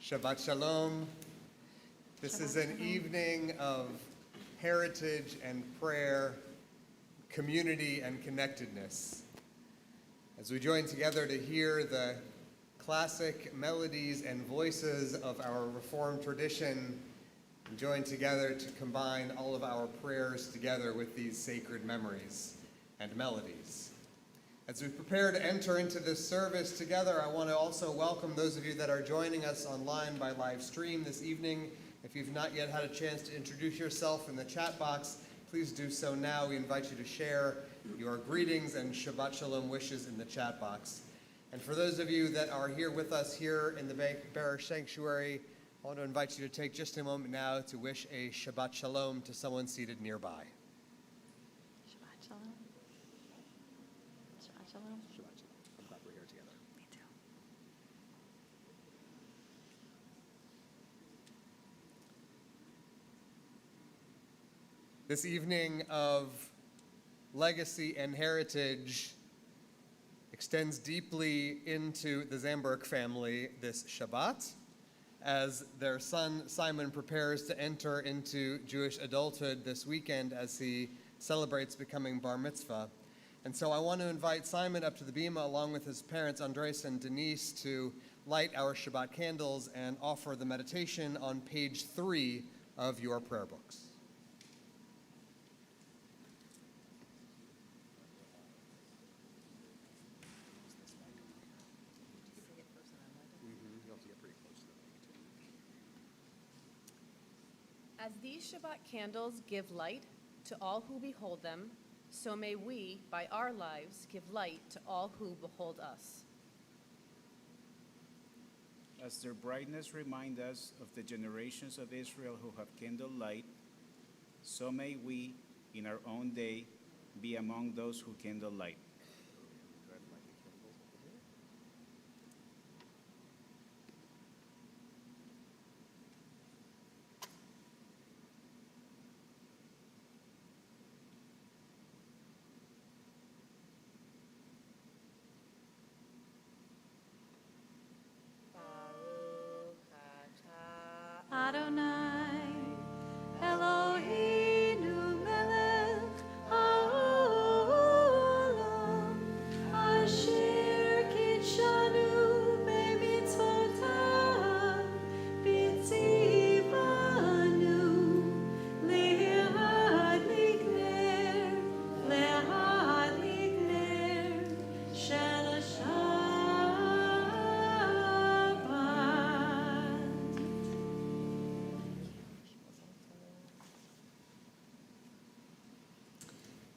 Shabbat Shalom. This is an evening of heritage and prayer, community and connectedness. As we join together to hear the classic melodies and voices of our Reformed tradition, and join together to combine all of our prayers together with these sacred memories and melodies. As we prepare to enter into this service together, I want to also welcome those of you that are joining us online by live stream this evening. If you've not yet had a chance to introduce yourself in the chat box, please do so now. We invite you to share your greetings and Shabbat Shalom wishes in the chat box. And for those of you that are here with us here in the Bear Sanctuary, I want to invite you to take just a moment now to wish a Shabbat Shalom to someone seated nearby. Shabbat Shalom. Shabbat Shalom. Shabbat Shalom. I'm glad we're here together. Me too. This evening of legacy and heritage extends deeply into the Zamberg family this Shabbat, as their son Simon prepares to enter into Jewish adulthood this weekend as he celebrates becoming bar mitzvah. And so I want to invite Simon up to the bima along with his parents Andres and Denise to light our Shabbat candles and offer the meditation on page 3 of your prayer books. As these Shabbat candles give light to all who behold them, so may we, by our lives, give light to all who behold us. As their brightness remind us of the generations of Israel who have kindled light, so may we, in our own day, be among those who kindle light. Adonai, Eloheinu melech haolam, asher kitshanu bemitzvotav, b'tzivanu, le'adlik ner, shel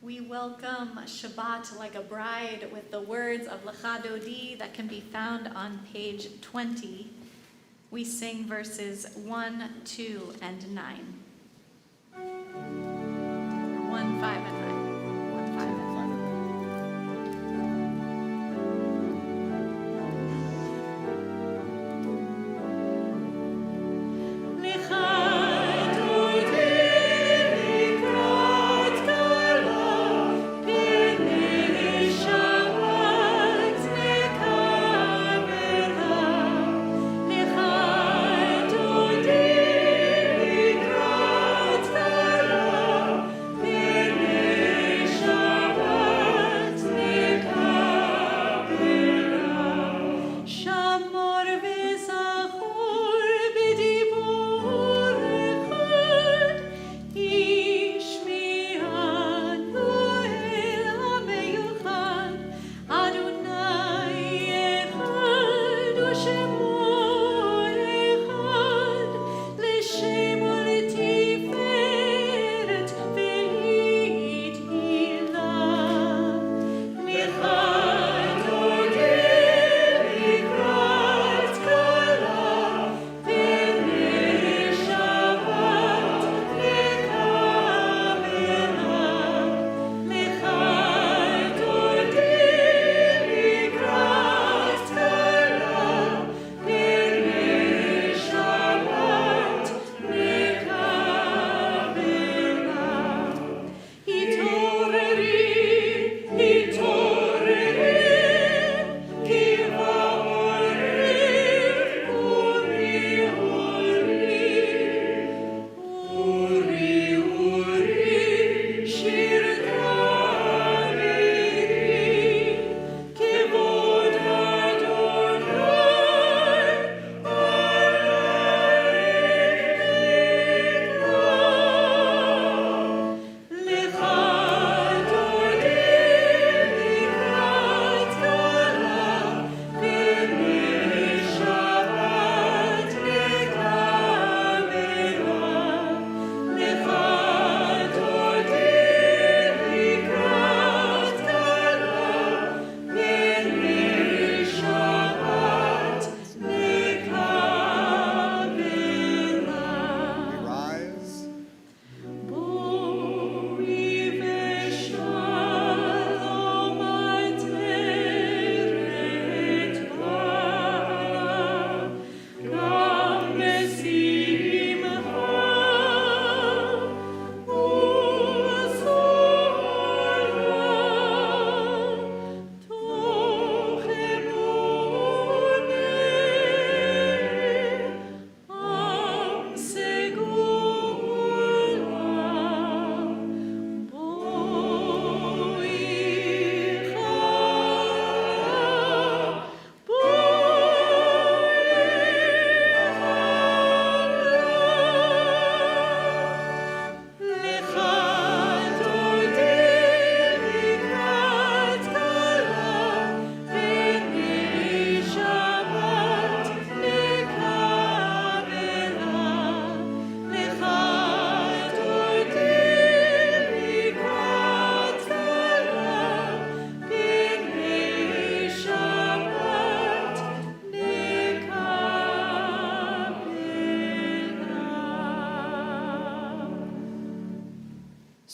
We welcome Shabbat like a bride with the words of Lecha Dodi that can be found on page 20. We sing verses 1, 2, and 9. 1, 5, and 9. 1, 5, and 9. Lecha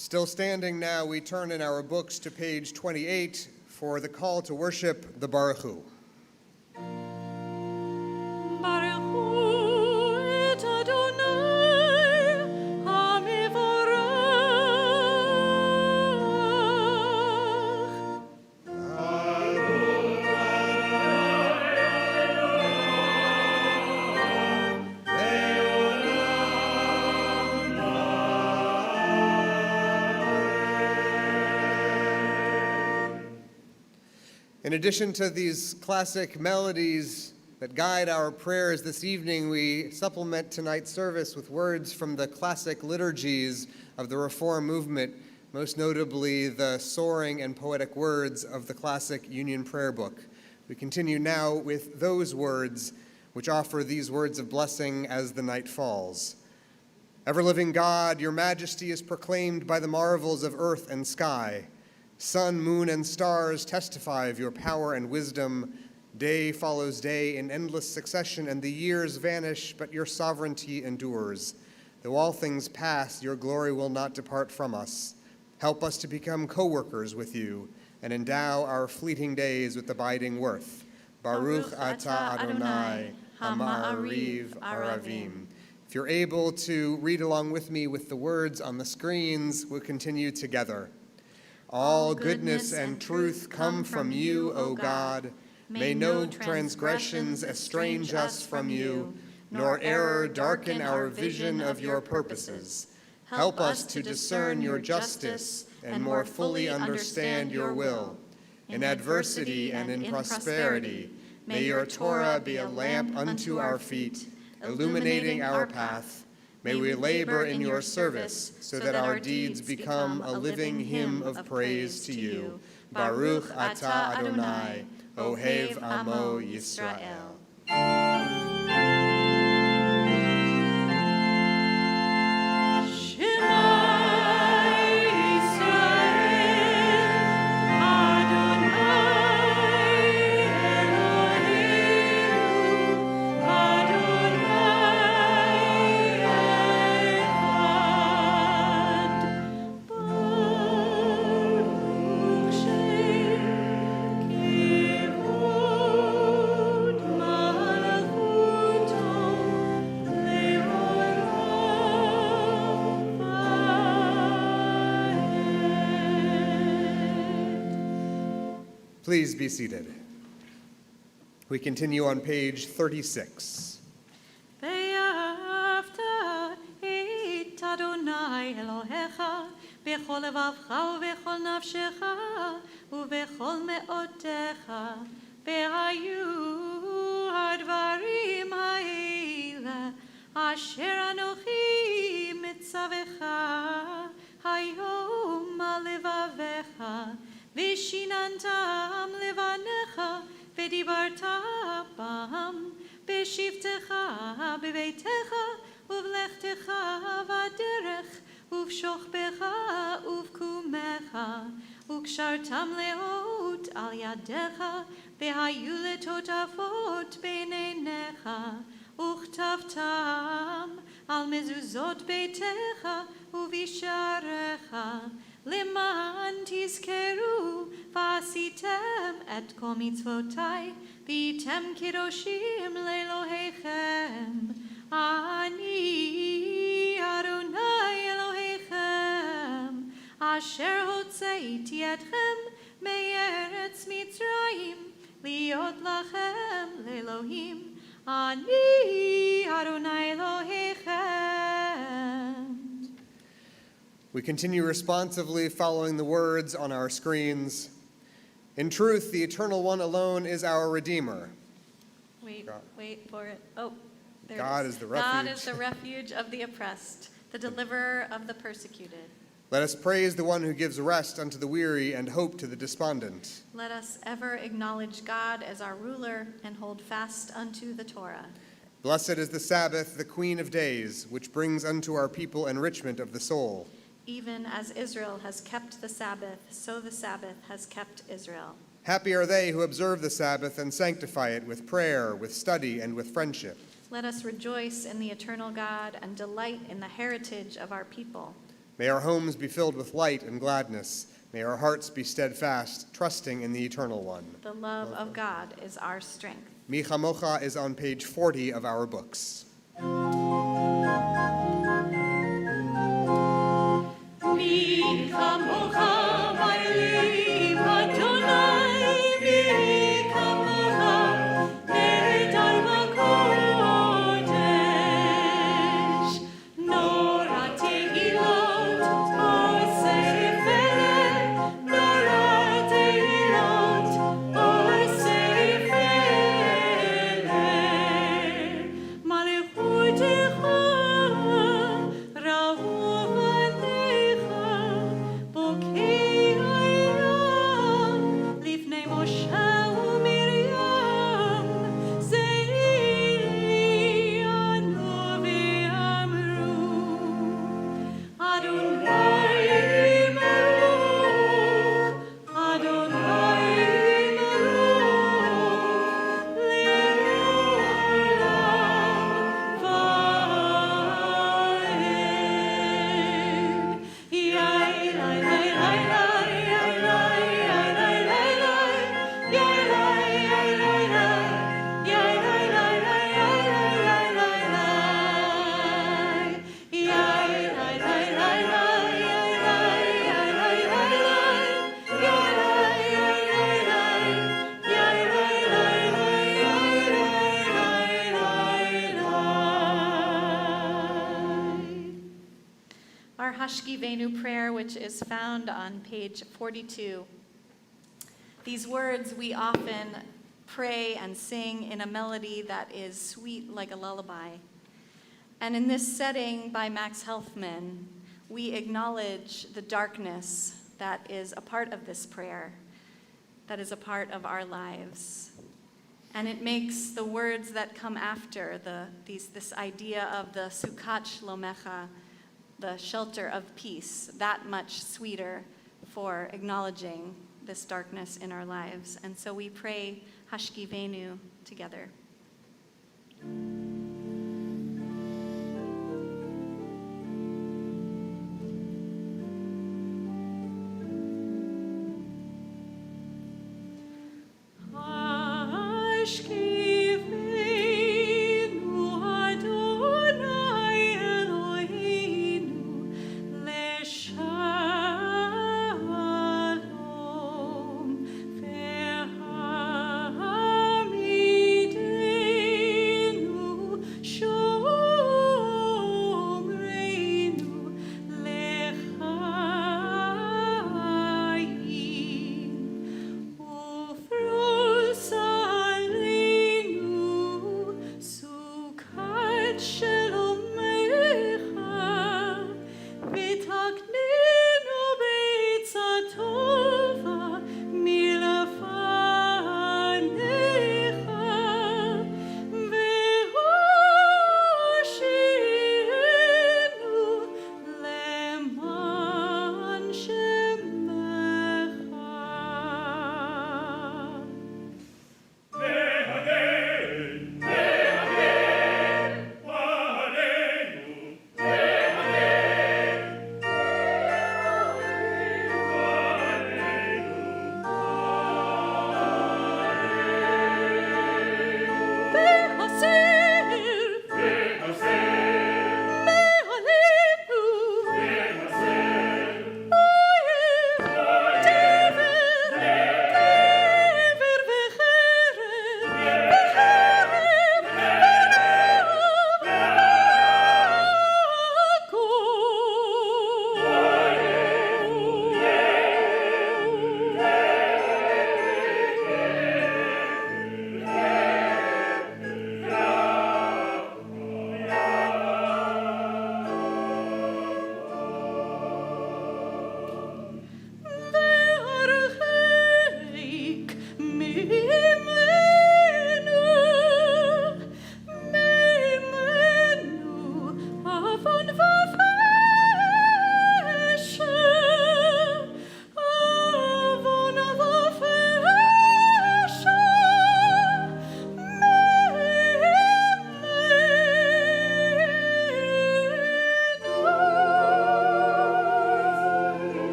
Still standing now, we turn in our books to page 28 for the call to worship the Baruch Hu. Baruch Hu et Adonai HaMevorach. In addition to these classic melodies that guide our prayers this evening, we supplement tonight's service with words from the classic liturgies of the Reform movement, most notably the soaring and poetic words of the classic Union Prayer Book. We continue now with those words, which offer these words of blessing as the night falls. Ever-living God, your majesty is proclaimed by the marvels of earth and sky. Sun, moon, and stars testify of your power and wisdom. Day follows day in endless succession, and the years vanish, but your sovereignty endures. Though all things pass, your glory will not depart from us. Help us to become co-workers with you, and endow our fleeting days with abiding worth. Baruch atah Adonai, Ha'ma'ariv Aravim. If you're able to read along with me with the words on the screens, we'll continue together. All goodness and truth come from you, O God. May no transgressions estrange us from you, nor error darken our vision of your purposes. Help us to discern your justice and more fully understand your will. In adversity and in prosperity, may your Torah be a lamp unto our feet, illuminating our path. May we labor in your service so that our deeds become a living hymn of praise to you. Baruch atah Adonai, Ohev Amo Yisrael. Please be seated. We continue on page 36. ואהבת את אדוני אלוהיך בכל לבבך ובכל נפשך ובכל מאודך, והיו הדברים האלה אשר אנוכי מצווך היום על לבביך, ושיננתם לבניך ודיברת בם בשבתך בביתך ובלכתך בדרך ובשוכבך ובקומך, וקשרתם לאות על ידיך, והיו לטוטפות בין עיניך, וכתבתם על מזוזות ביתך ובשעריך, למען תזכרו ועשיתם את כל מצוותיי, והייתם קדושים לאלוהיכם. אני אדוני אלוהיכם, אשר הוצאתי אתכם מארץ מצרים, להיות לכם לאלוהים. אני אדוני אלוהיכם. We continue responsively following the words on our screens. In truth, the Eternal One alone is our Redeemer. Wait for it. Oh, there God it is the refuge. God is the refuge of the oppressed, the deliverer of the persecuted. Let us praise the one who gives rest unto the weary and hope to the despondent. Let us ever acknowledge God as our ruler and hold fast unto the Torah. Blessed is the Sabbath, the Queen of days, which brings unto our people enrichment of the soul. Even as Israel has kept the Sabbath, so the Sabbath has kept Israel. Happy are they who observe the Sabbath and sanctify it with prayer, with study, and with friendship. Let us rejoice in the eternal God and delight in the heritage of our people. May our homes be filled with light and gladness. May our hearts be steadfast, trusting in the Eternal One. The love of God is our strength. Mi Chamocha is on page 40 of our books. Mi chamocha ba'elim Adonai, mi chamocha nehedar b'kodesh. Nora tehilot oseh feleh, nora tehilot oseh feleh. Malechutecha ra'uvanecha bokei olam lifnei Moshe uMiriam ze'inu v'amru Adonai Baruch, Adonai Baruch, le'olam va'ed. Yai, lai, lai, lai, lai, yai, lai, yai, lai, lai, lai, yai, lai, yai, lai, lai, yai, lai, lai, lai, yai, lai, lai, lai, lai. Yai, lai, lai, lai, lai, yai, lai, yai, lai, lai, lai, yai, lai, yai, lai, lai, yai, lai, lai, lai, yai, lai, lai, lai. Our Hashkivenu prayer, which is found on page 42. These words we often pray and sing in a melody that is sweet like a lullaby. And in this setting by Max Healthman, we acknowledge the darkness that is a part of this prayer, that is a part of our lives. And it makes the words that come after, this idea of the Sukkot Shlomecha, the shelter of peace, that much sweeter for acknowledging this darkness in our lives. And so we pray Hashkivenu together. Hashkivenu Adonai Eloheinu leshalom ve'hamidenu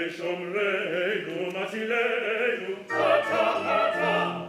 שומרנו, מצילנו, אתה,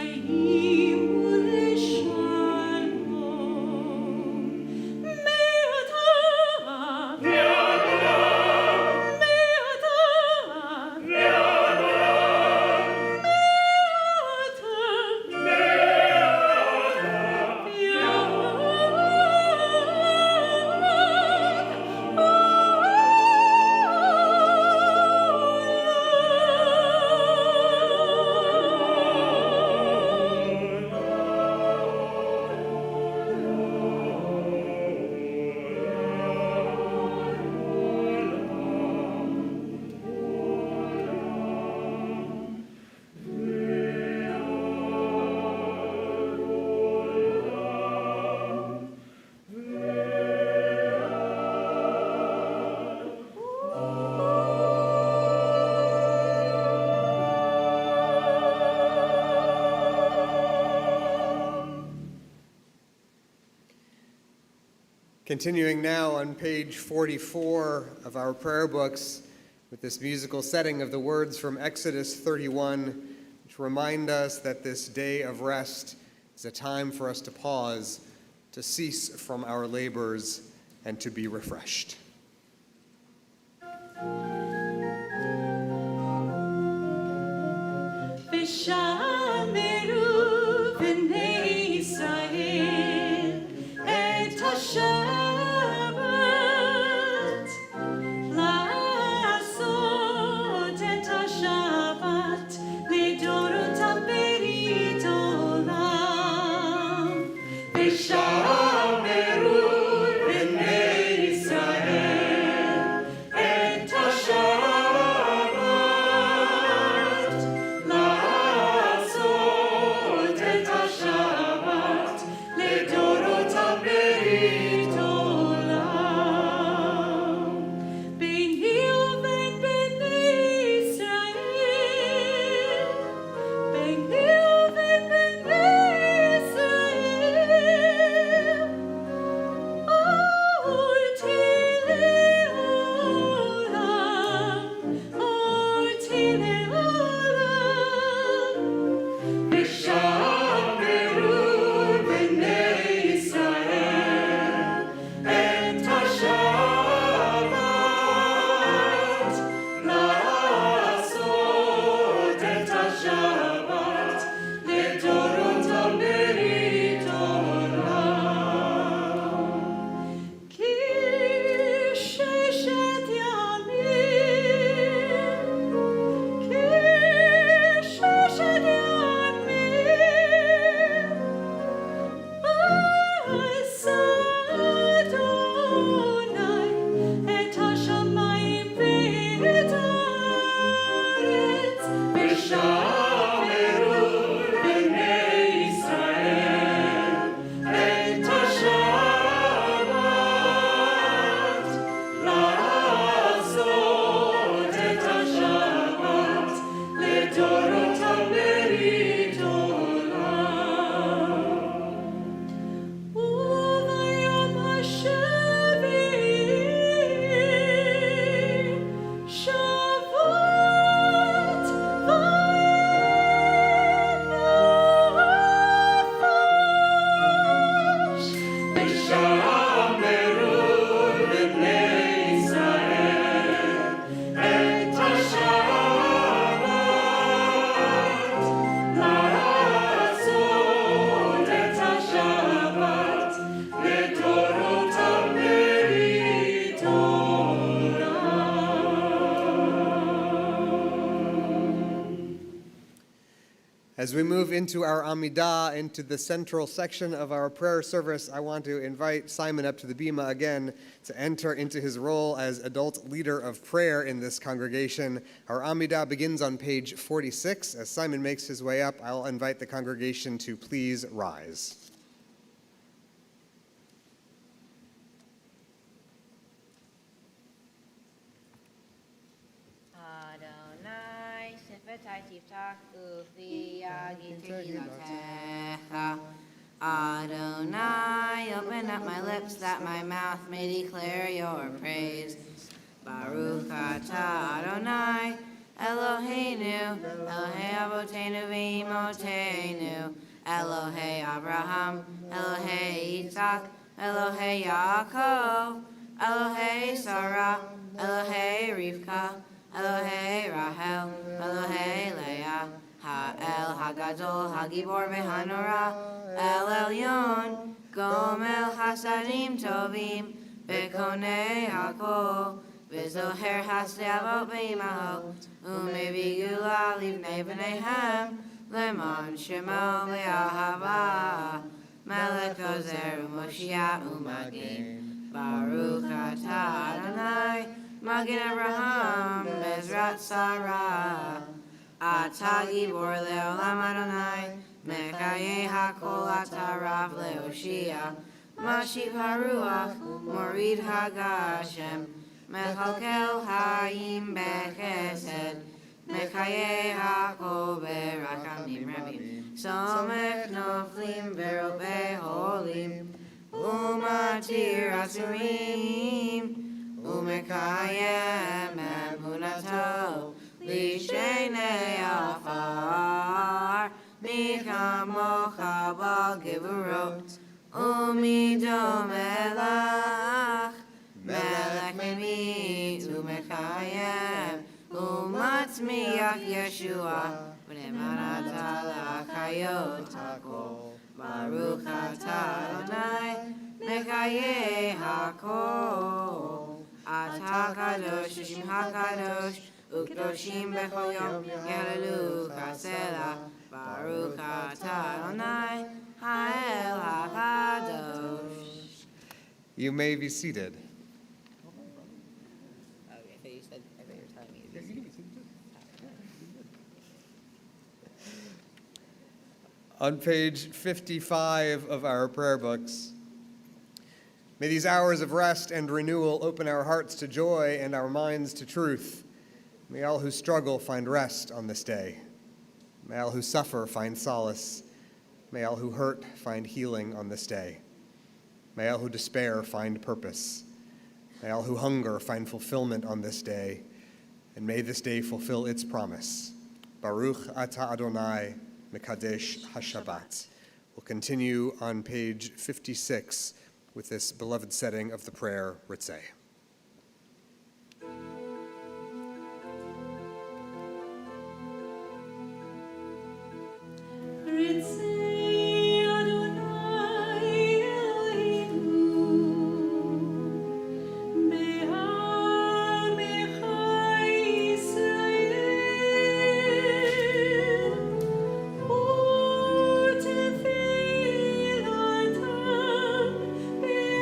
Kyrie מלך חנון Continuing now on page 44 of our prayer books with this musical setting of the words from Exodus 31, which remind us that this day of rest is a time for us to pause, to cease from our labors, and to be refreshed. ושמרו בני ישראל את השבת, לעשות את השבת לדורותם ברית עולם. ושמרו בני ישראל את השבת As we move into our Amidah, into the central section of our prayer service, I want to invite Simon up to the bima again to enter into his role as adult leader of prayer in this congregation. Our Amidah begins on page 46. As Simon makes his way up, I'll invite the congregation to please rise. Adonai, Sifetai Tiftach Ufi Yagitecha. Adonai, open up my lips that my mouth may declare your praise. Baruch atah Adonai, Eloheinu, Elohei Avotenu v'imotenu, Elohei Abraham, Elohei Yitzhak, Elohei Yaakov, Elohei Sarah, Elohei Rivka, Elohei Rahel, Elohei Leah, Ha'el Hagadol, Hagibor v'Hanora, El Elyon, Gomel Hasadim Tovim, Bekonei Hakol, V'zoher Hasleavot B'imaho, Umevi Gula Livnei V'neihem, Leman Shemo Le'ahava, Melech Ozer U'Moshiach U'Magin, Baruch atah Adonai, Magin Abraham, Bezrat Sarah, Atah Gibor Le'olam Adonai, Mekayeh HaKol Atah Rav Le'oshia, Mashib HaRuach, Morid HaGashem, Mechokel Hayim Bechesed, Mekayeh HaKol Berachamim Rabim, Somech Noflim Veropei Holim, Umatir Asurim, Umekayem Emunato, Lishenei Afar, Mikamocha B'Gevurot, Umido Melach, Melech Memit, Umekayem, Umatzmiach Yeshua, V'nemanata L'Achayot HaKol, Baruch atah Adonai, Mekayeh HaKol. Atah kadosh, Shim HaKadosh, Ukdoshim b'chol yom, Yehallelu Kasela, Baruch atah Adonai, Ha'el HaKadosh. You may be seated. Okay, so you said, I thought you were telling me. On page 55 of our prayer books, may these hours of rest and renewal open our hearts to joy and our minds to truth. May all who struggle find rest on this day. May all who suffer find solace. May all who hurt find healing on this day. May all who despair find purpose. May all who hunger find fulfillment on this day. And may this day fulfill its promise. Baruch atah Adonai, Mekadesh HaShabbat. We'll continue on page 56 with this beloved setting of the prayer, Ritzeh. Ritzei Adonai Eloheinu, be'amecha Yisrael, u'tefilatam be'ahava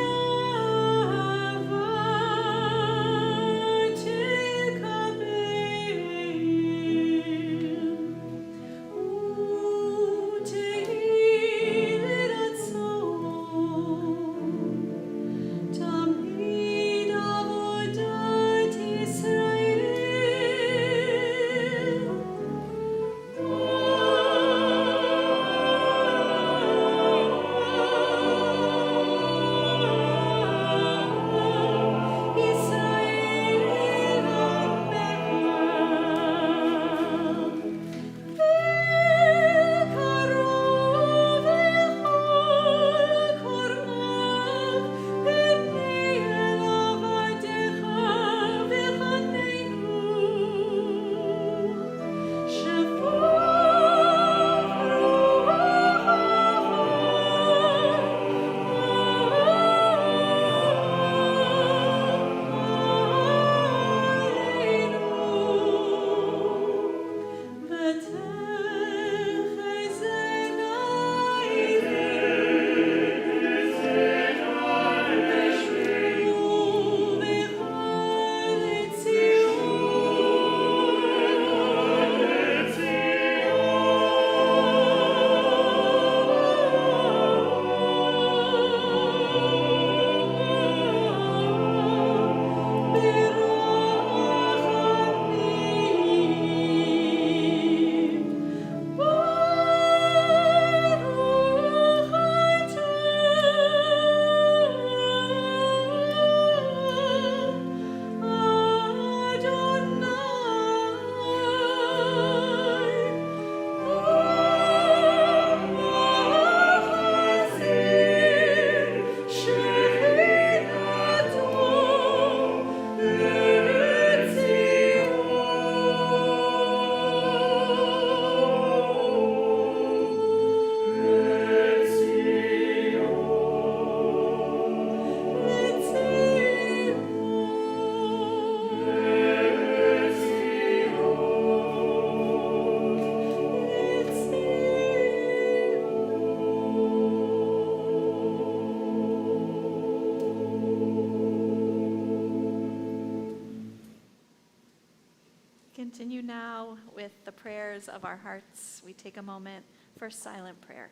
continue now with the prayers of our hearts. We take a moment for silent prayer.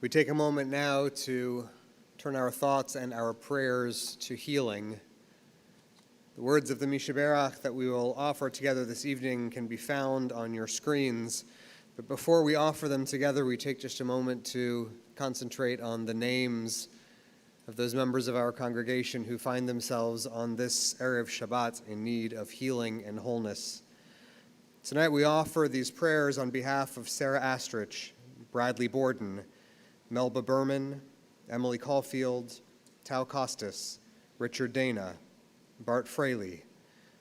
We take a moment now to turn our thoughts and our prayers to healing. The words of the Mishaberach that we will offer together this evening can be found on your screens, but before we offer them together, we take just a moment to concentrate on the names of those members of our congregation who find themselves on this Erev Shabbat in need of healing and wholeness. Tonight we offer these prayers on behalf of Sarah Astrich, Bradley Borden, Melba Berman, Emily Caulfield, Tao Costas, Richard Dana, Bart Fraley,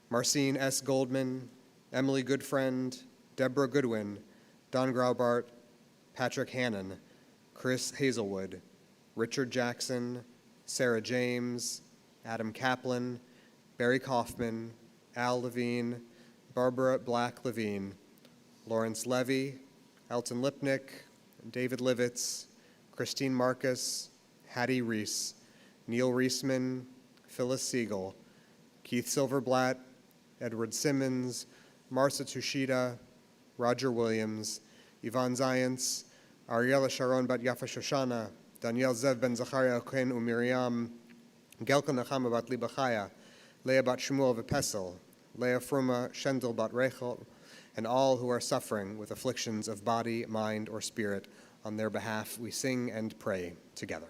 Marcine S. Goldman, Emily Goodfriend, Deborah Goodwin, Don Graubart, Patrick Hannon, Chris Hazelwood, Richard Jackson, Sarah James, Adam Kaplan, Barry Kaufman, Al Levine, Barbara Black Levine, Lawrence Levy, Elton Lipnick, David Livitz, Christine Marcus, Hattie Reese, Neil Reisman, Phyllis Siegel, Keith Silverblatt, Edward Simmons, Marcia Tushita, Roger Williams, Yvonne Zients, Ariela Sharon Bat Yafa Shoshana, Daniel Zev Ben Zacharia Kohen Umiriam, Gelka Nachama Bat Libachaya, Leah Bat Shmuel Vepesel, Leah Fruma Shendel Bat Rechel, and all who are suffering with afflictions of body, mind, or spirit. On their behalf, we sing and pray together.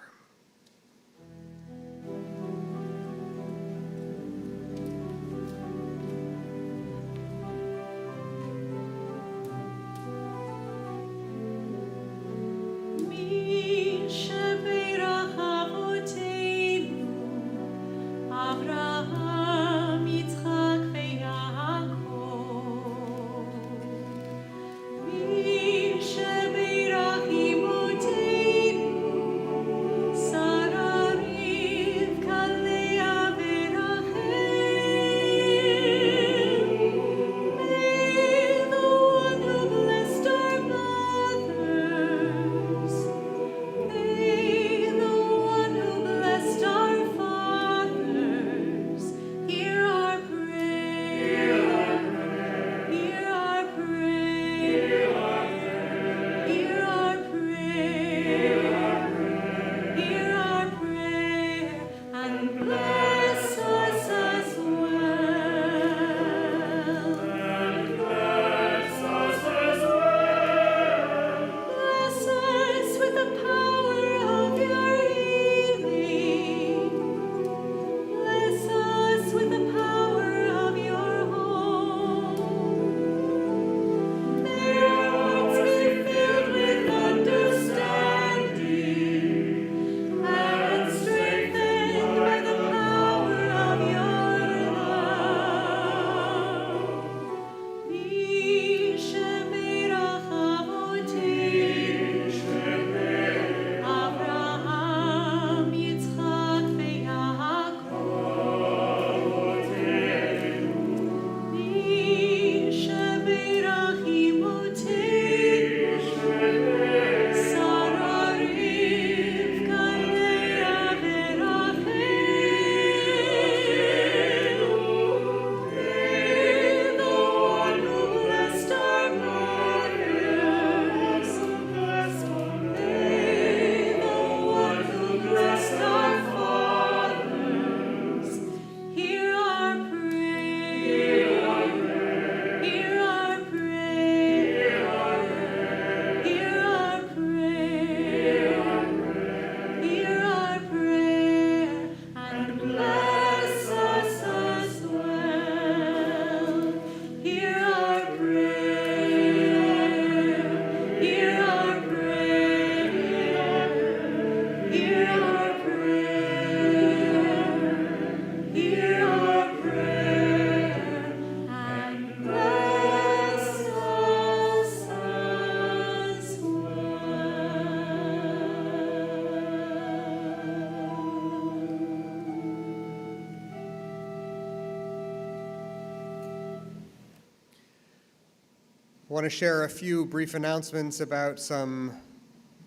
I want to share a few brief announcements about some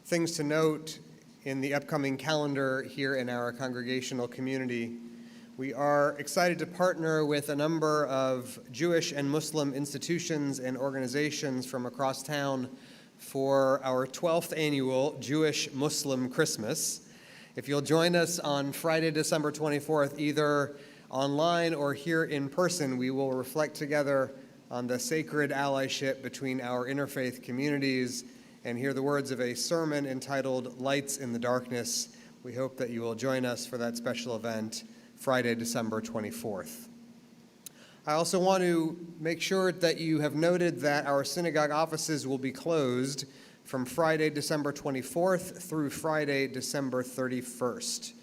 things to note in the upcoming calendar here in our congregational community. We are excited to partner with a number of Jewish and Muslim institutions and organizations from across town for our 12th annual Jewish-Muslim Christmas. If you'll join us on Friday, December 24th, either online or here in person, we will reflect together on the sacred allyship between our interfaith communities and hear the words of a sermon entitled Lights in the Darkness. We hope that you will join us for that special event Friday, December 24th. I also want to make sure that you have noted that our synagogue offices will be closed from Friday, December 24th through Friday, December 31st.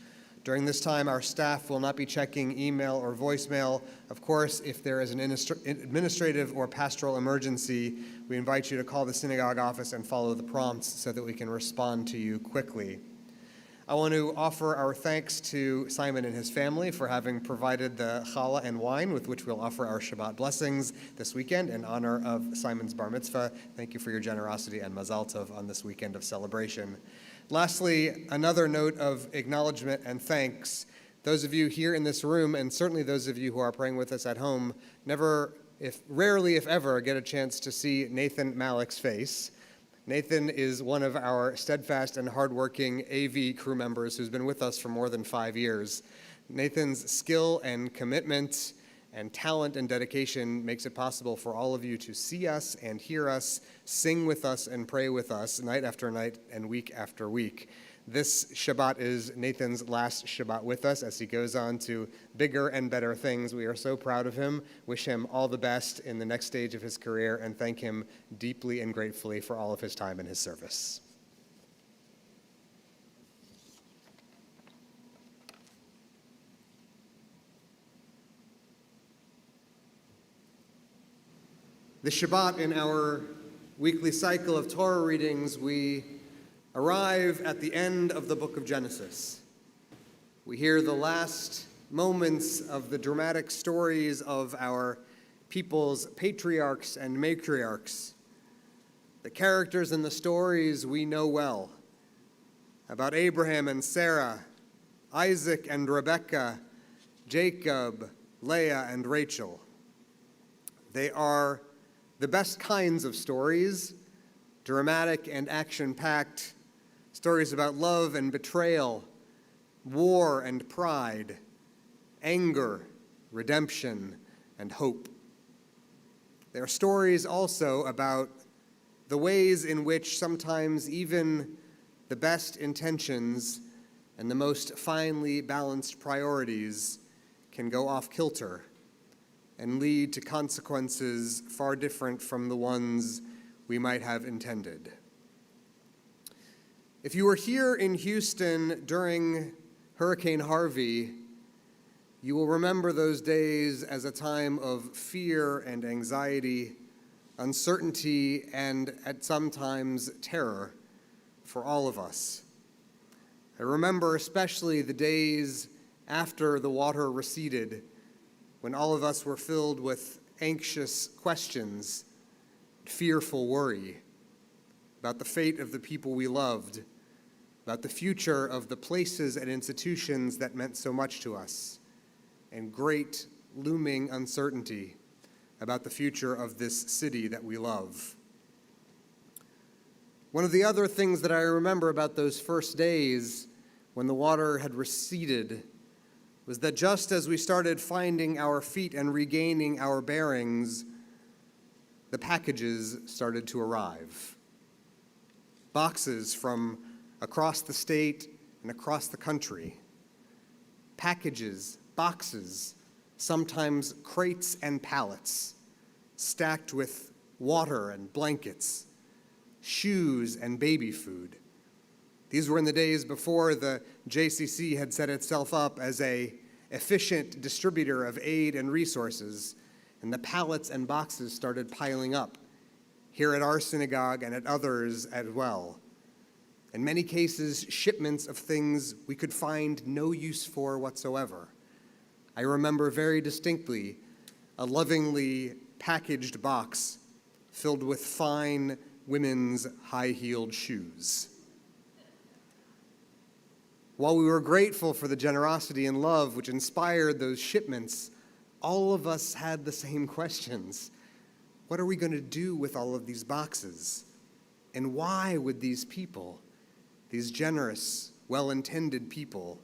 During this time, our staff will not be checking email or voicemail. Of course, if there is an administrative or pastoral emergency, we invite you to call the synagogue office and follow the prompts so that we can respond to you quickly. I want to offer our thanks to Simon and his family for having provided the challah and wine with which we'll offer our Shabbat blessings this weekend in honor of Simon's bar mitzvah. Thank you for your generosity and mazal tov on this weekend of celebration. Lastly, another note of acknowledgement and thanks. Those of you here in this room, and certainly those of you who are praying with us at home, rarely if ever get a chance to see Nathan Malik's face. Nathan is one of our steadfast and hardworking AV crew members who's been with us for more than 5 years. Nathan's skill and commitment and talent and dedication makes it possible for all of you to see us and hear us, sing with us and pray with us night after night and week after week. This Shabbat is Nathan's last Shabbat with us as he goes on to bigger and better things. We are so proud of him, wish him all the best in the next stage of his career, and thank him deeply and gratefully for all of his time and his service. The Shabbat, in our weekly cycle of Torah readings, we arrive at the end of the book of Genesis. We hear the last moments of the dramatic stories of our people's patriarchs and matriarchs. The characters in the stories we know well, about Abraham and Sarah, Isaac and Rebekah, Jacob, Leah and Rachel. They are the best kinds of stories, dramatic and action-packed, stories about love and betrayal, war and pride, anger, redemption, and hope. They are stories also about the ways in which sometimes even the best intentions and the most finely balanced priorities can go off kilter and lead to consequences far different from the ones we might have intended. If you were here in Houston during Hurricane Harvey, you will remember those days as a time of fear and anxiety, uncertainty, and at sometimes terror for all of us. I remember especially the days after the water receded, when all of us were filled with anxious questions, fearful worry about the fate of the people we loved, about the future of the places and institutions that meant so much to us, and great looming uncertainty about the future of this city that we love. One of the other things that I remember about those first days when the water had receded was that just as we started finding our feet and regaining our bearings, the packages started to arrive. Boxes from across the state and across the country. Packages, boxes, sometimes crates and pallets, stacked with water and blankets, shoes and baby food. These were in the days before the JCC had set itself up as an efficient distributor of aid and resources, and the pallets and boxes started piling up here at our synagogue and at others as well. In many cases, shipments of things we could find no use for whatsoever. I remember very distinctly a lovingly packaged box filled with fine women's high-heeled shoes. While we were grateful for the generosity and love which inspired those shipments, all of us had the same questions. What are we going to do with all of these boxes? And why would these people, these generous, well-intended people,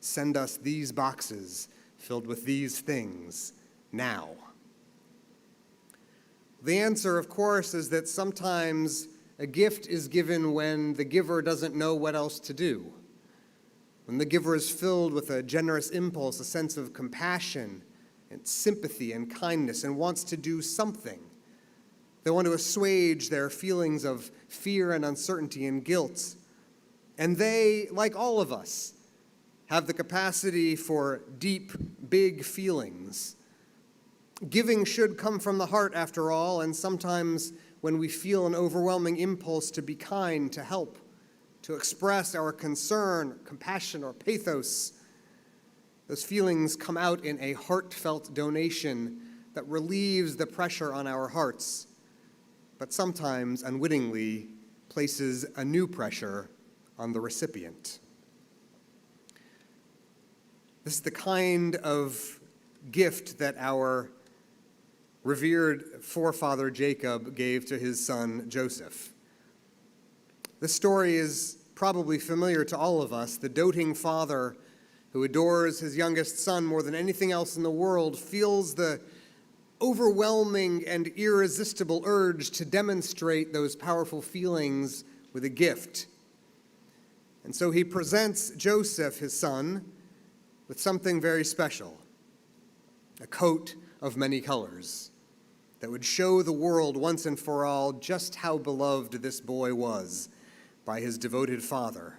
send us these boxes filled with these things now? The answer, of course, is that sometimes a gift is given when the giver doesn't know what else to do. When the giver is filled with a generous impulse, a sense of compassion and sympathy and kindness, and wants to do something. They want to assuage their feelings of fear and uncertainty and guilt. And they, like all of us, have the capacity for deep, big feelings. Giving should come from the heart, after all, and sometimes when we feel an overwhelming impulse to be kind, to help, to express our concern, compassion, or pathos, those feelings come out in a heartfelt donation that relieves the pressure on our hearts, but sometimes, unwittingly, places a new pressure on the recipient. This is the kind of gift that our revered forefather Jacob gave to his son Joseph. This story is probably familiar to all of us. The doting father who adores his youngest son more than anything else in the world feels the overwhelming and irresistible urge to demonstrate those powerful feelings with a gift. And so he presents Joseph, his son, with something very special, a coat of many colors that would show the world once and for all just how beloved this boy was by his devoted father.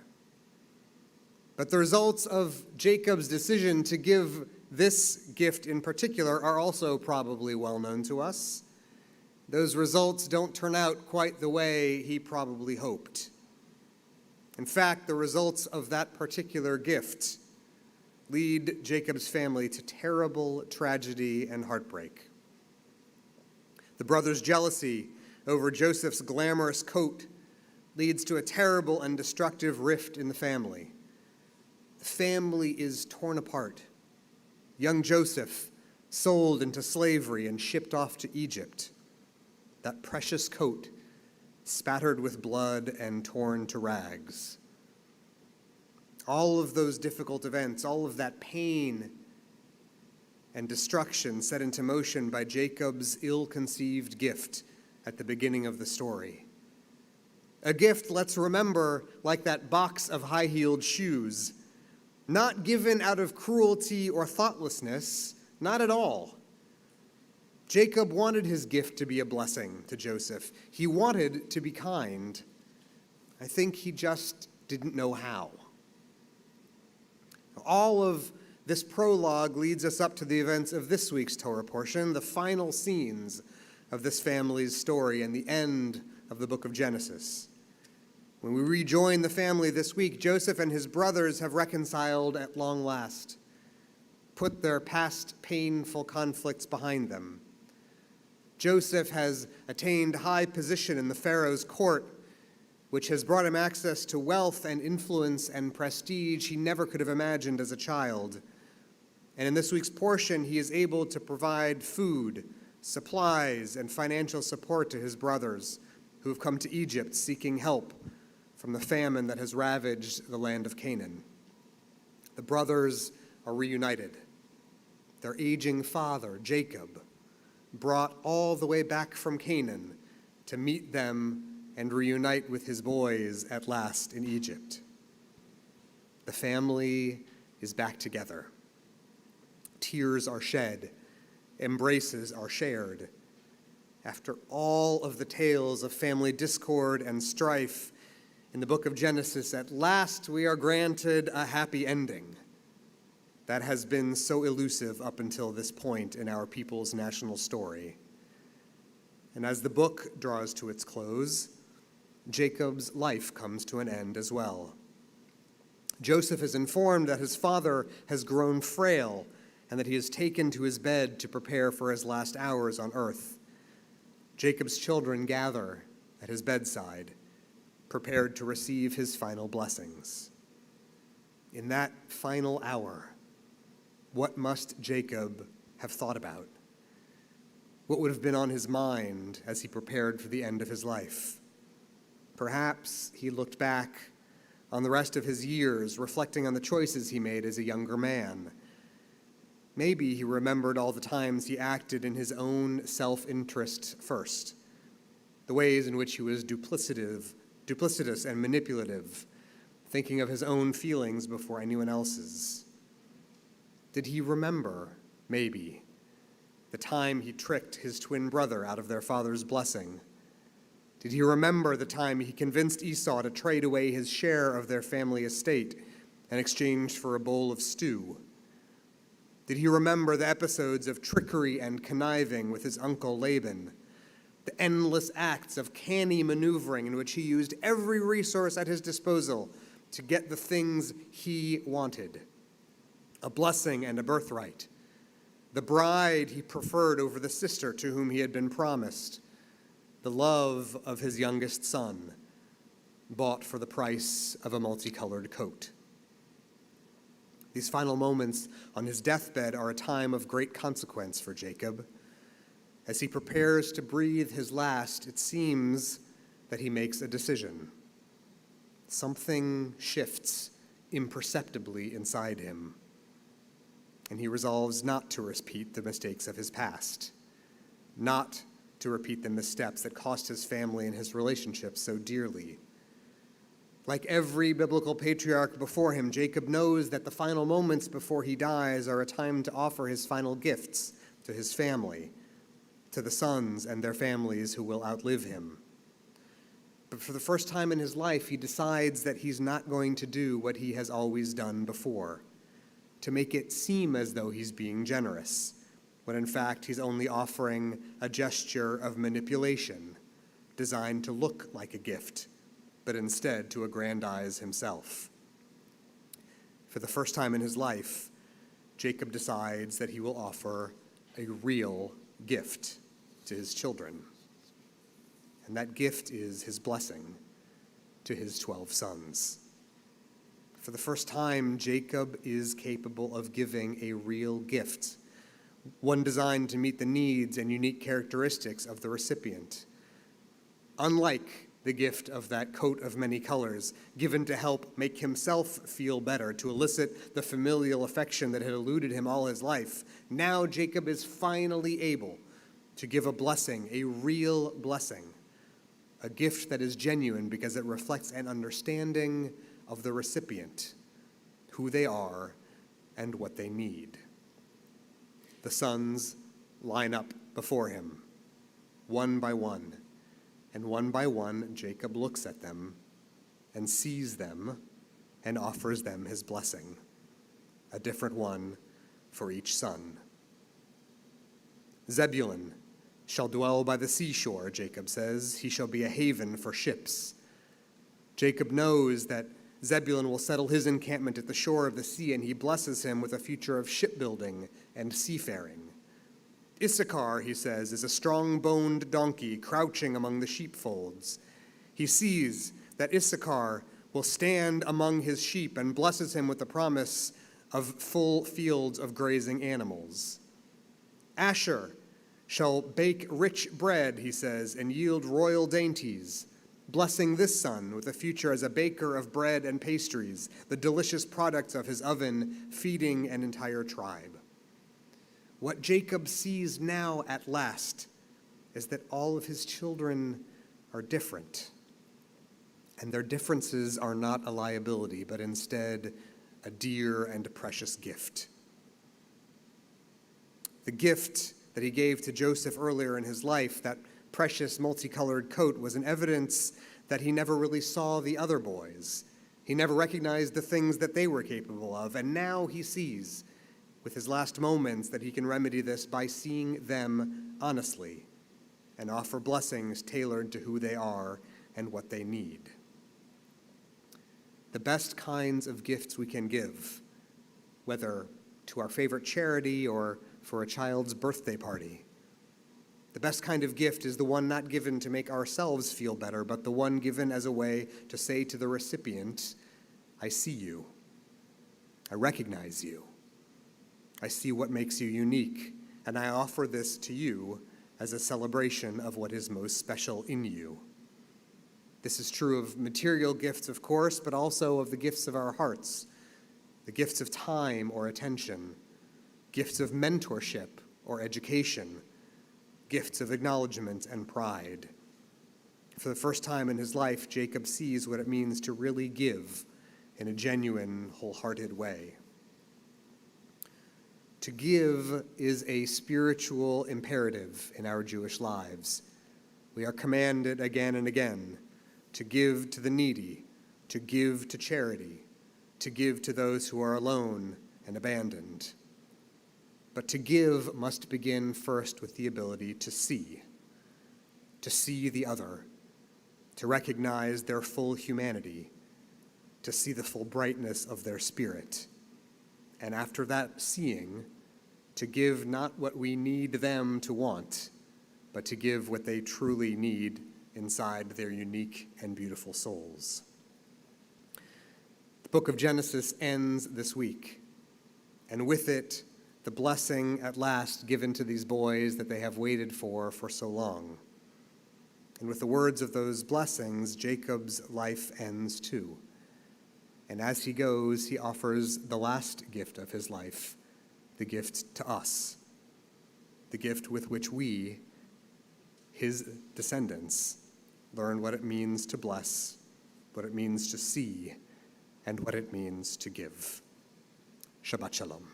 But the results of Jacob's decision to give this gift in particular are also probably well known to us. Those results don't turn out quite the way he probably hoped. In fact, the results of that particular gift lead Jacob's family to terrible tragedy and heartbreak. The brothers' jealousy over Joseph's glamorous coat leads to a terrible and destructive rift in the family. The family is torn apart. Young Joseph sold into slavery and shipped off to Egypt. That precious coat spattered with blood and torn to rags. All of those difficult events, all of that pain and destruction set into motion by Jacob's ill-conceived gift at the beginning of the story. A gift, let's remember, like that box of high-heeled shoes, not given out of cruelty or thoughtlessness, not at all. Jacob wanted his gift to be a blessing to Joseph. He wanted to be kind. I think he just didn't know how. All of this prologue leads us up to the events of this week's Torah portion, the final scenes of this family's story and the end of the book of Genesis. When we rejoin the family this week, Joseph and his brothers have reconciled at long last, put their past painful conflicts behind them. Joseph has attained high position in the Pharaoh's court, which has brought him access to wealth and influence and prestige he never could have imagined as a child. And in this week's portion, he is able to provide food, supplies, and financial support to his brothers who have come to Egypt seeking help from the famine that has ravaged the land of Canaan. The brothers are reunited. Their aging father, Jacob, brought all the way back from Canaan to meet them and reunite with his boys at last in Egypt. The family is back together. Tears are shed, embraces are shared. After all of the tales of family discord and strife in the book of Genesis, at last we are granted a happy ending that has been so elusive up until this point in our people's national story. And as the book draws to its close, Jacob's life comes to an end as well. Joseph is informed that his father has grown frail and that he is taken to his bed to prepare for his last hours on earth. Jacob's children gather at his bedside, prepared to receive his final blessings. In that final hour, what must Jacob have thought about? What would have been on his mind as he prepared for the end of his life? Perhaps he looked back on the rest of his years, reflecting on the choices he made as a younger man. Maybe he remembered all the times he acted in his own self-interest first, the ways in which he was duplicitous and manipulative, thinking of his own feelings before anyone else's. Did he remember, maybe, the time he tricked his twin brother out of their father's blessing? Did he remember the time he convinced Esau to trade away his share of their family estate in exchange for a bowl of stew? Did he remember the episodes of trickery and conniving with his uncle Laban, the endless acts of canny maneuvering in which he used every resource at his disposal to get the things he wanted? A blessing and a birthright, the bride he preferred over the sister to whom he had been promised, the love of his youngest son, bought for the price of a multicolored coat. These final moments on his deathbed are a time of great consequence for Jacob. As he prepares to breathe his last, it seems that he makes a decision. Something shifts imperceptibly inside him, and he resolves not to repeat the mistakes of his past, not to repeat the missteps that cost his family and his relationships so dearly. Like every biblical patriarch before him, Jacob knows that the final moments before he dies are a time to offer his final gifts to his family, to the sons and their families who will outlive him. But for the first time in his life, he decides that he's not going to do what he has always done before, to make it seem as though he's being generous, when in fact he's only offering a gesture of manipulation designed to look like a gift, but instead to aggrandize himself. For the first time in his life, Jacob decides that he will offer a real gift to his children. And that gift is his blessing to his 12 sons. For the first time, Jacob is capable of giving a real gift, one designed to meet the needs and unique characteristics of the recipient. Unlike the gift of that coat of many colors, given to help make himself feel better, to elicit the familial affection that had eluded him all his life, now Jacob is finally able to give a blessing, a real blessing, a gift that is genuine because it reflects an understanding of the recipient, who they are, and what they need. The sons line up before him, one by one, and one by one, Jacob looks at them and sees them and offers them his blessing, a different one for each son. Zebulun shall dwell by the seashore, Jacob says. He shall be a haven for ships. Jacob knows that Zebulun will settle his encampment at the shore of the sea, and he blesses him with a future of shipbuilding and seafaring. Issachar, he says, is a strong-boned donkey crouching among the sheepfolds. He sees that Issachar will stand among his sheep and blesses him with the promise of full fields of grazing animals. Asher shall bake rich bread, he says, and yield royal dainties, blessing this son with a future as a baker of bread and pastries, the delicious products of his oven, feeding an entire tribe. What Jacob sees now at last is that all of his children are different, and their differences are not a liability, but instead a dear and precious gift. The gift that he gave to Joseph earlier in his life, that precious multicolored coat, was an evidence that he never really saw the other boys. He never recognized the things that they were capable of, and now he sees, with his last moments, that he can remedy this by seeing them honestly and offer blessings tailored to who they are and what they need. The best kinds of gifts we can give, whether to our favorite charity or for a child's birthday party, The best kind of gift is the one not given to make ourselves feel better, but the one given as a way to say to the recipient, I see you. I recognize you. I see what makes you unique, and I offer this to you as a celebration of what is most special in you. This is true of material gifts, of course, but also of the gifts of our hearts, the gifts of time or attention, gifts of mentorship or education, gifts of acknowledgement and pride. For the first time in his life, Jacob sees what it means to really give in a genuine, wholehearted way. To give is a spiritual imperative in our Jewish lives. We are commanded again and again to give to the needy, to give to charity, to give to those who are alone and abandoned. But to give must begin first with the ability to see the other, to recognize their full humanity, to see the full brightness of their spirit. And after that seeing, to give not what we need them to want, but to give what they truly need inside their unique and beautiful souls. The book of Genesis ends this week, and with it, the blessing at last given to these boys that they have waited for so long. And with the words of those blessings, Jacob's life ends too. And as he goes, he offers the last gift of his life, the gift to us, the gift with which we, his descendants, learn what it means to bless, what it means to see, and what it means to give. Shabbat Shalom.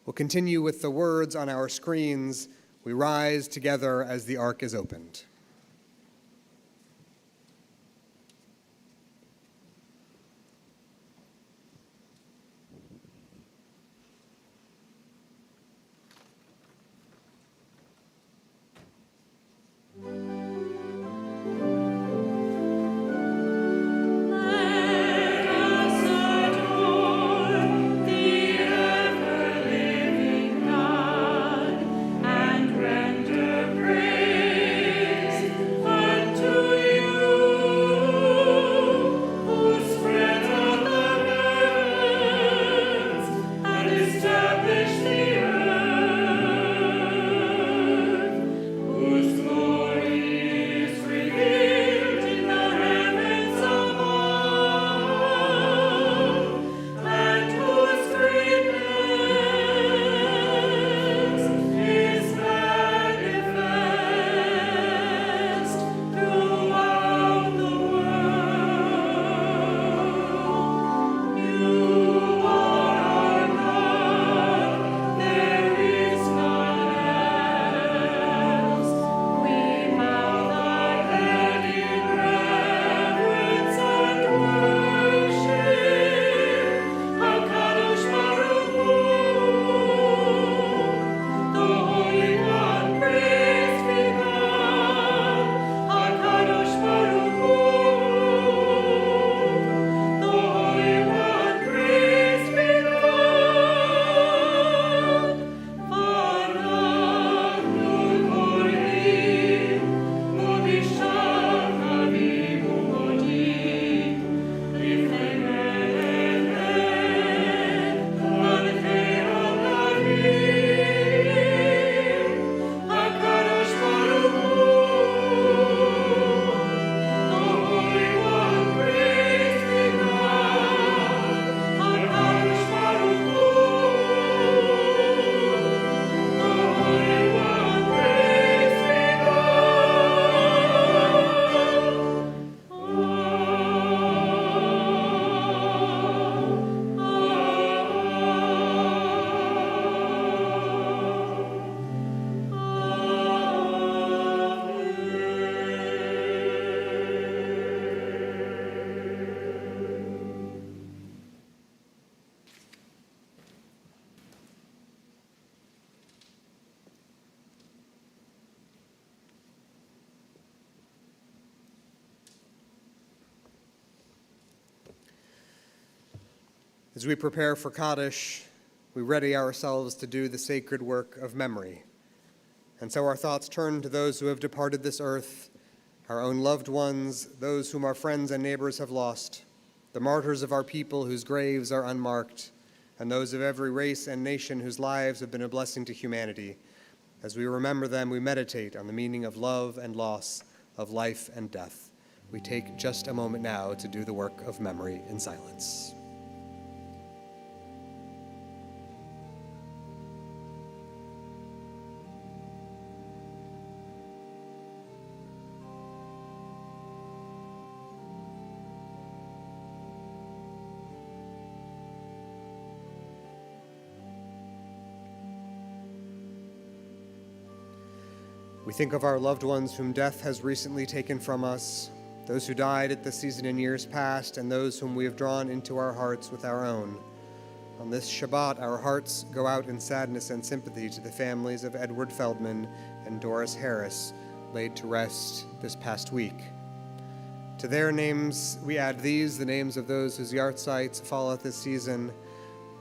We'll continue with the words on our screens. We rise together as the ark is opened. Let us adore the ever-living God and render praise As we prepare for Kaddish, we ready ourselves to do the sacred work of memory. And so our thoughts turn to those who have departed this earth, our own loved ones, those whom our friends and neighbors have lost, the martyrs of our people whose graves are unmarked, and those of every race and nation whose lives have been a blessing to humanity. As we remember them, we meditate on the meaning of love and loss, of life and death. We take just a moment now to do the work of memory in silence. We think of our loved ones whom death has recently taken from us, those who died at this season in years past, and those whom we have drawn into our hearts with our own. On this Shabbat, our hearts go out in sadness and sympathy to the families of Edward Feldman and Doris Harris, laid to rest this past week. To their names, we add these, the names of those whose yahrzeits fall at this season.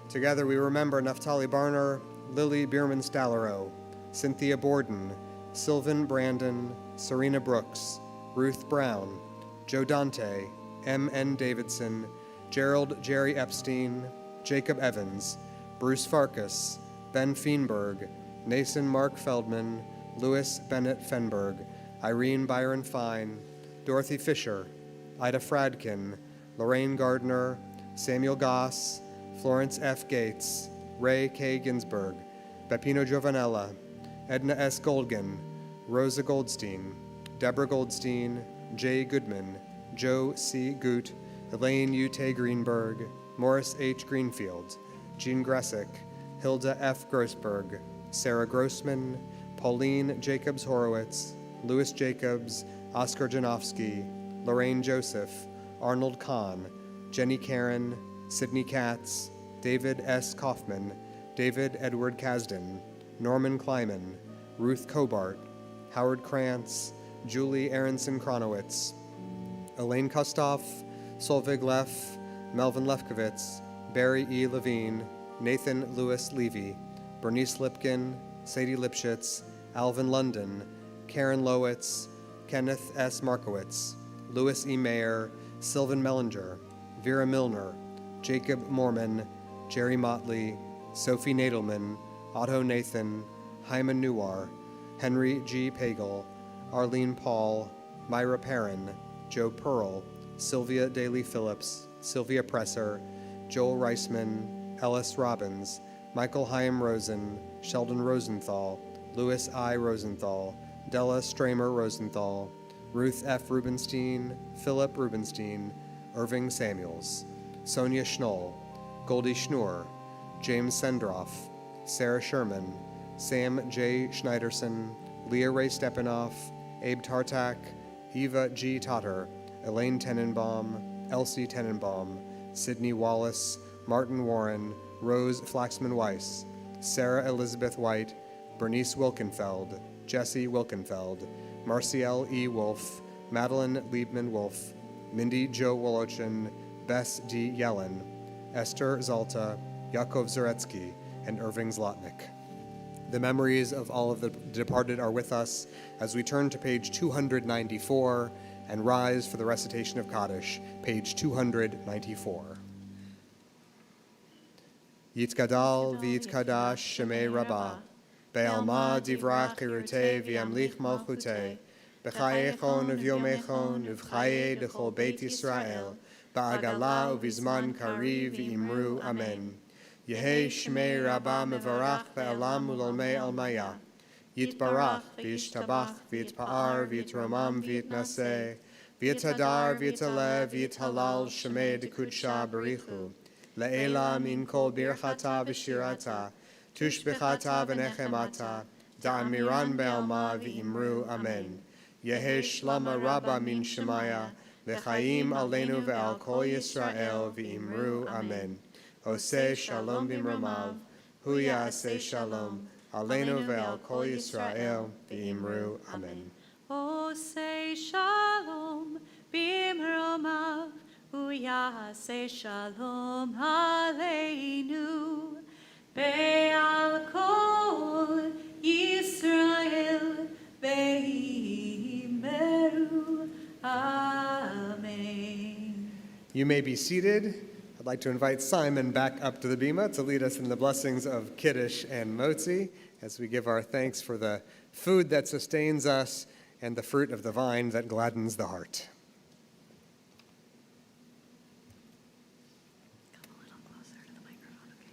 Together we remember Naftali Barner, Lily Bierman-Stallero, Cynthia Borden, Sylvan Brandon, Serena Brooks, Ruth Brown, Joe Dante, M.N. Davidson, Gerald Jerry Epstein, Jacob Evans, Bruce Farkas, Ben Feenberg, Nason Mark Feldman, Louis Bennett Fenberg, Irene Byron Fine, Dorothy Fisher, Ida Fradkin, Lorraine Gardner, Samuel Goss, Florence F. Gates, Ray K. Ginsberg, Peppino Giovanella, Edna S. Goldgen, Rosa Goldstein, Deborah Goldstein, Jay Goodman, Joe C. Goot, Elaine U.T. Greenberg, Morris H. Greenfield, Jean Gressick, Hilda F. Grossberg, Sarah Grossman, Pauline Jacobs Horowitz, Louis Jacobs, Oscar Janofsky, Lorraine Joseph, Arnold Kahn, Jenny Karen, Sidney Katz, David S. Kaufman, David Edward Kasdan, Norman Kleiman, Ruth Cobart, Howard Krantz, Julie Aronson Kronowitz, Elaine Kustoff, Solveig Leff, Melvin Lefkowitz, Barry E. Levine, Nathan Lewis Levy, Bernice Lipkin, Sadie Lipschitz, Alvin London, Karen Lowitz, Kenneth S. Markowitz, Louis E. Mayer, Sylvan Mellinger, Vera Milner, Jacob Mormon, Jerry Motley, Sophie Nadelman, Otto Nathan, Hyman Newar, Henry G. Pagel, Arlene Paul, Myra Perrin, Joe Pearl, Sylvia Daly Phillips, Sylvia Presser, Joel Reisman, Ellis Robbins, Michael Chaim Rosen, Sheldon Rosenthal, Louis I. Rosenthal, Della Stramer Rosenthal, Ruth F. Rubenstein, Philip Rubenstein, Irving Samuels, Sonia Schnoll, Goldie Schnur, James Sendroff, Sarah Sherman, Sam J. Schneiderson, Leah Ray Stepanoff, Abe Tartak, Eva G. Totter, Elaine Tenenbaum, Elsie Tenenbaum, Sydney Wallace, Martin Warren, Rose Flaxman Weiss, Sarah Elizabeth White, Bernice Wilkenfeld, Jesse Wilkenfeld, Marcielle E. Wolf, Madeline Liebman Wolf, Mindy Jo Wolochin, Bess D. Yellen, Esther Zalta, Yakov Zaretsky, and Irving Zlotnick. The memories of all of the departed are with us as we turn to page 294 and rise for the recitation of Kaddish, page 294. Yitkadal v'yitkadash shemei Rabbah, be'alma divrach chirutei v'yamlich malchutei, b'chayechon uv'yomechon uv'chaye d'chol Beit Yisrael, ba'agala uv'izman kari v'imru amen. Yehei shmei Rabbah mevarach be'alam ulolmei almaya. Yitbarach v'yishtabach v'yitpa'ar v'yitromam v'yitnaseh v'yitadar v'yitalev v'yithalal shmei d'kudsha barichu. Le'ela min kol birchata v'shirata tushbechata v'nechemata da'amiran be'alma v'imru amen. Yehei shlama Rabbah min shemaya lechaim aleinu ve'al kol Yisrael v'imru amen. Oseh shalom bimromav, hu ya'aseh shalom, aleinu ve'al kol Yisrael v'imru amen. Oh, say shalom, bimromav, Uyase shalom aleinu, be'al kol Yisrael ve'imeru. Amen. You may be seated. I'd like to invite Simon back up to the bima to lead us in the blessings of Kiddush and Motzi as we give our thanks for the food that sustains us and the fruit of the vine that gladdens the heart. Come a little closer to the microphone, okay?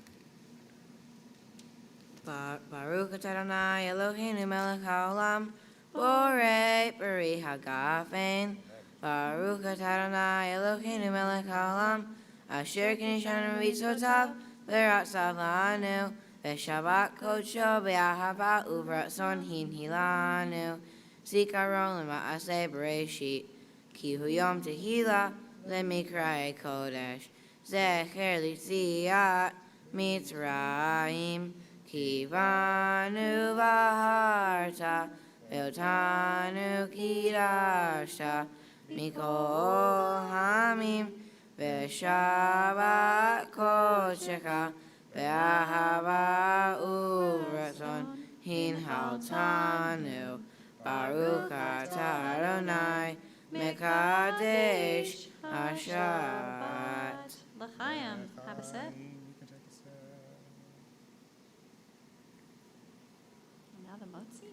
Baruch atah Adonai Eloheinu melech haolam, borei peri hagafen. Baruch atah Adonai Eloheinu melech haolam, asher kinishanu mitzotav v'ratzav lanu, v'shabbat kodsho b'ahava uvratzon hinhilanu. Zikaron l'ma'aseh bereshit, ki hu yom tehila lemikra'e kodesh, zecher l'tziat mitzrayim, ki banu v'harta, ve'otanu kidashta, mikol hamim, ve'shabbat kodshecha, ve'ahava uvratzon hinhaltanu. Baruch atah Adonai mekadesh hashabbat. L'chaim, have a sip. And now the motzi.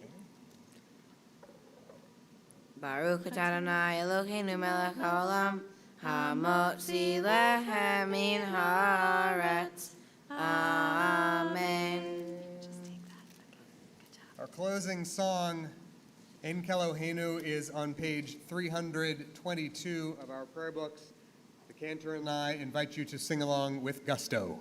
Baruch atah Adonai Eloheinu melech haolam, hamotzi lehem min haaretz. Amen. Just take that. Okay. Good job. Our closing song, Ein Kelohenu, is on page 322 of our prayer books. The cantor and I invite you to sing along with gusto.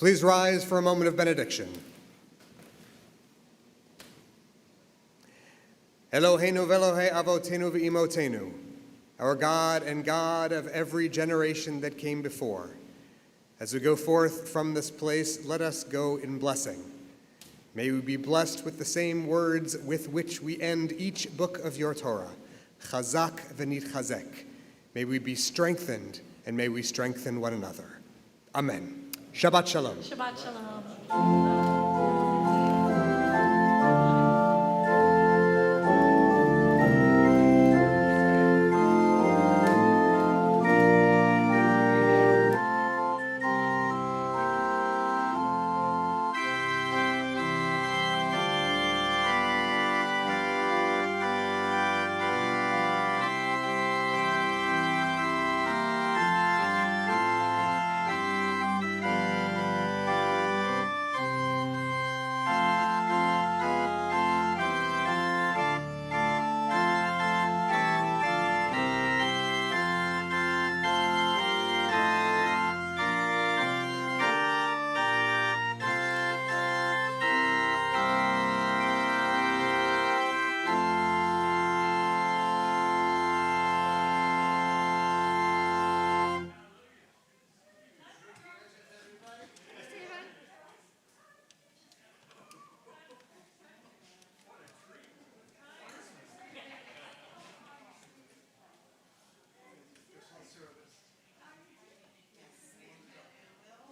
Please rise for a moment of benediction. Eloheinu v'Elohe avotenu v'imotenu, our God and God of every generation that came before. As we go forth from this place, let us go in blessing. May we be blessed with the same words with which we end each book of your Torah, chazak v'nitchazek. May we be strengthened, and may we strengthen one another. Amen. Shabbat shalom. Shabbat shalom.